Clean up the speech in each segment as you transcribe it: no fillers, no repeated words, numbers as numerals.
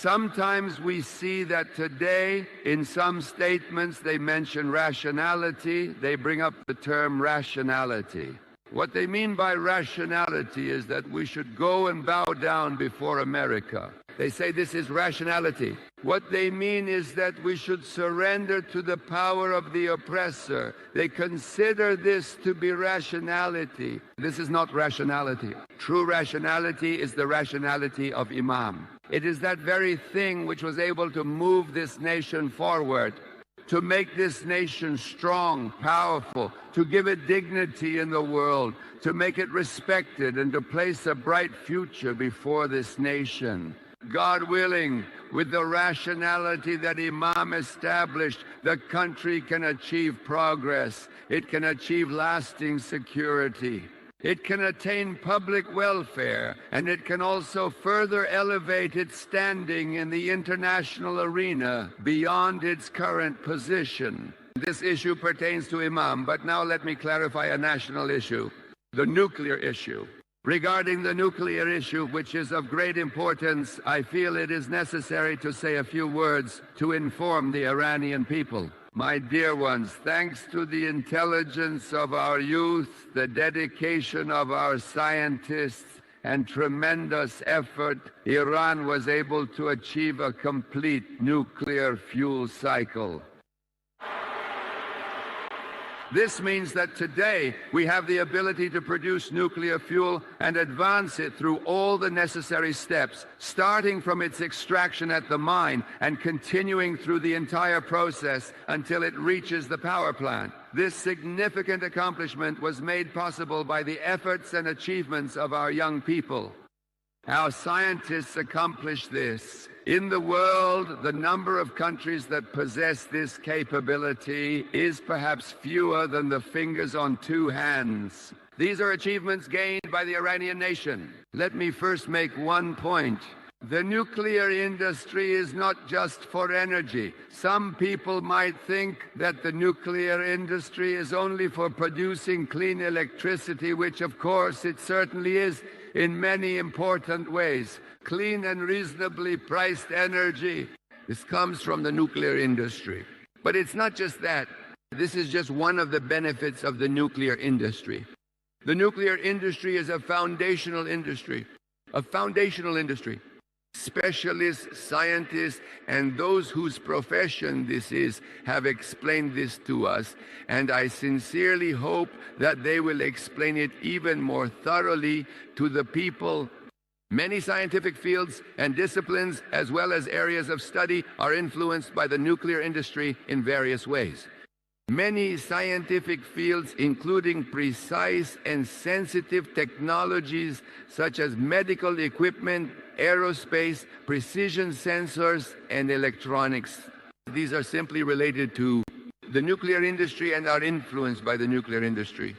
Sometimes we see that today, in some statements, they mention rationality. They bring up the term rationality. What they mean by rationality is that we should go and bow down before America. They say this is rationality. What they mean is that we should surrender to the power of the oppressor. They consider this to be rationality. This is not rationality. True rationality is the rationality of Imam. It is that very thing which was able to move this nation forward, to make this nation strong, powerful, to give it dignity in the world, to make it respected, and to place a bright future before this nation. God willing, with the rationality that Imam established, the country can achieve progress. It can achieve lasting security. It can attain public welfare, and it can also further elevate its standing in the international arena beyond its current position. This issue pertains to Imam, but now let me clarify a national issue, the nuclear issue. Regarding the nuclear issue, which is of great importance, I feel it is necessary to say a few words to inform the Iranian people. My dear ones, thanks to the intelligence of our youth, the dedication of our scientists, and tremendous effort, Iran was able to achieve a complete nuclear fuel cycle. This means that today we have the ability to produce nuclear fuel and advance it through all the necessary steps, starting from its extraction at the mine and continuing through the entire process until it reaches the power plant. This significant accomplishment was made possible by the efforts and achievements of our young people. Our scientists accomplished this. In the world, the number of countries that possess this capability is perhaps fewer than the fingers on two hands. These are achievements gained by the Iranian nation. Let me first make one point. The nuclear industry is not just for energy. Some people might think that the nuclear industry is only for producing clean electricity, which of course it certainly is in many important ways. Clean and reasonably priced energy. This comes from the nuclear industry. But it's not just that. This is just one of the benefits of the nuclear industry. The nuclear industry is a foundational industry. A foundational industry. Specialists, scientists, and those whose profession this is have explained this to us, and I sincerely hope that they will explain it even more thoroughly to the people. Many scientific fields and disciplines, as well as areas of study, are influenced by the nuclear industry in various ways. Many scientific fields, including precise and sensitive technologies such as medical equipment, aerospace, precision sensors, and electronics. These are simply related to the nuclear industry and are influenced by the nuclear industry,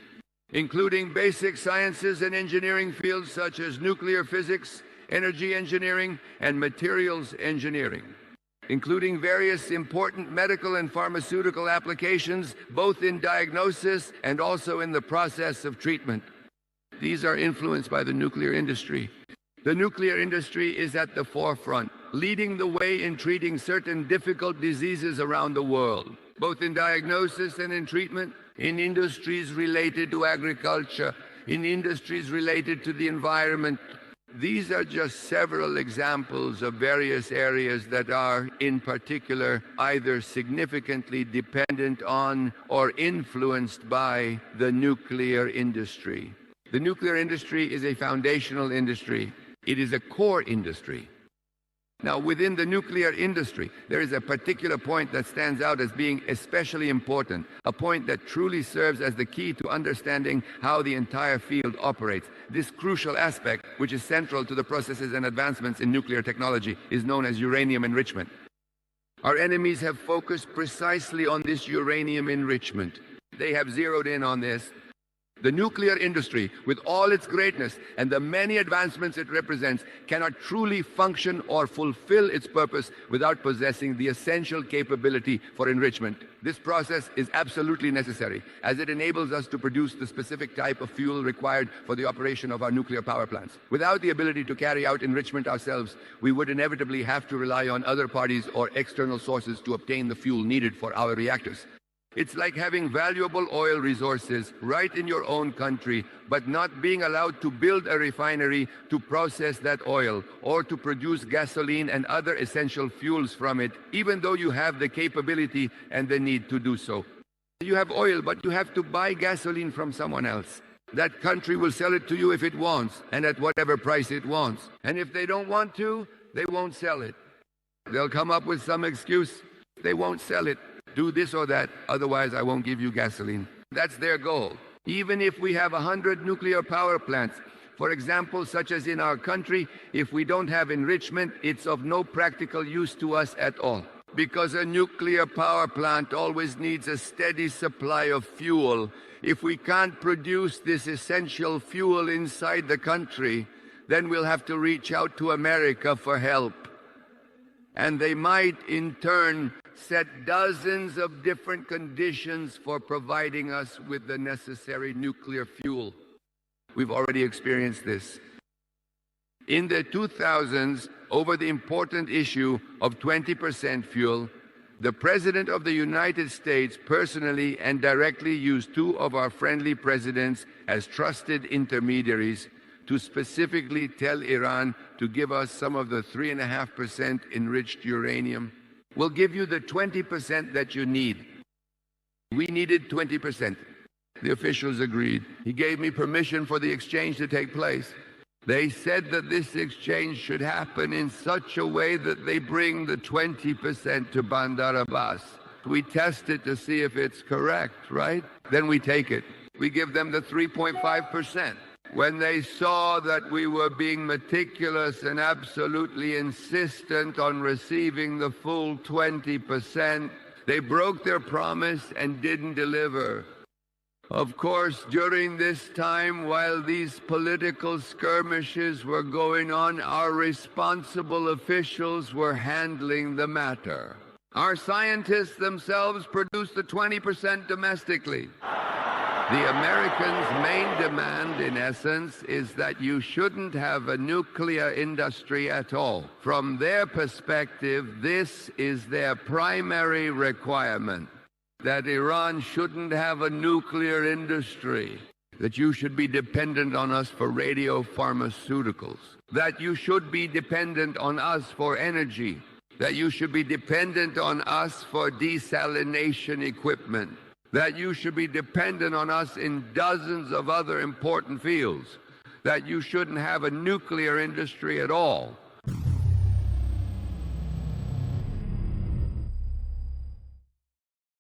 including basic sciences and engineering fields such as nuclear physics, energy engineering, and materials engineering, including various important medical and pharmaceutical applications, both in diagnosis and also in the process of treatment. These are influenced by the nuclear industry. The nuclear industry is at the forefront, leading the way in treating certain difficult diseases around the world, both in diagnosis and in treatment, in industries related to agriculture, in industries related to the environment. These are just several examples of various areas that are, in particular, either significantly dependent on or influenced by the nuclear industry. The nuclear industry is a foundational industry. It is a core industry. Now, within the nuclear industry, there is a particular point that stands out as being especially important, a point that truly serves as the key to understanding how the entire field operates. This crucial aspect, which is central to the processes and advancements in nuclear technology, is known as uranium enrichment. Our enemies have focused precisely on this uranium enrichment. They have zeroed in on this. The nuclear industry, with all its greatness and the many advancements it represents, cannot truly function or fulfill its purpose without possessing the essential capability for enrichment. This process is absolutely necessary, as it enables us to produce the specific type of fuel required for the operation of our nuclear power plants. Without the ability to carry out enrichment ourselves, we would inevitably have to rely on other parties or external sources to obtain the fuel needed for our reactors. It's like having valuable oil resources right in your own country, but not being allowed to build a refinery to process that oil or to produce gasoline and other essential fuels from it, even though you have the capability and the need to do so. You have oil, but you have to buy gasoline from someone else. That country will sell it to you if it wants, and at whatever price it wants. And if they don't want to, they won't sell it. They'll come up with some excuse. They won't sell it. Do this or that, otherwise I won't give you gasoline. That's their goal. Even if we have 100 nuclear power plants, for example, such as in our country, if we don't have enrichment, it's of no practical use to us at all. Because a nuclear power plant always needs a steady supply of fuel. If we can't produce this essential fuel inside the country, then we'll have to reach out to America for help. And they might, in turn, set dozens of different conditions for providing us with the necessary nuclear fuel. We've already experienced this. In the 2000s, over the important issue of 20% fuel, the President of the United States personally and directly used two of our friendly presidents as trusted intermediaries to specifically tell Iran to give us some of the 3.5% enriched uranium. We'll give you the 20% that you need. We needed 20%. The officials agreed. He gave me permission for the exchange to take place. They said that this exchange should happen in such a way that they bring the 20% to Bandar Abbas. We test it to see if it's correct, right? Then we take it. We give them the 3.5%. When they saw that we were being meticulous and absolutely insistent on receiving the full 20%, they broke their promise and didn't deliver. Of course, during this time, while these political skirmishes were going on, our responsible officials were handling the matter. Our scientists themselves produced the 20% domestically. The Americans' main demand, in essence, is that you shouldn't have a nuclear industry at all. From their perspective, this is their primary requirement, that Iran shouldn't have a nuclear industry, that you should be dependent on us for radiopharmaceuticals, that you should be dependent on us for energy, that you should be dependent on us for desalination equipment, that you should be dependent on us in dozens of other important fields, that you shouldn't have a nuclear industry at all.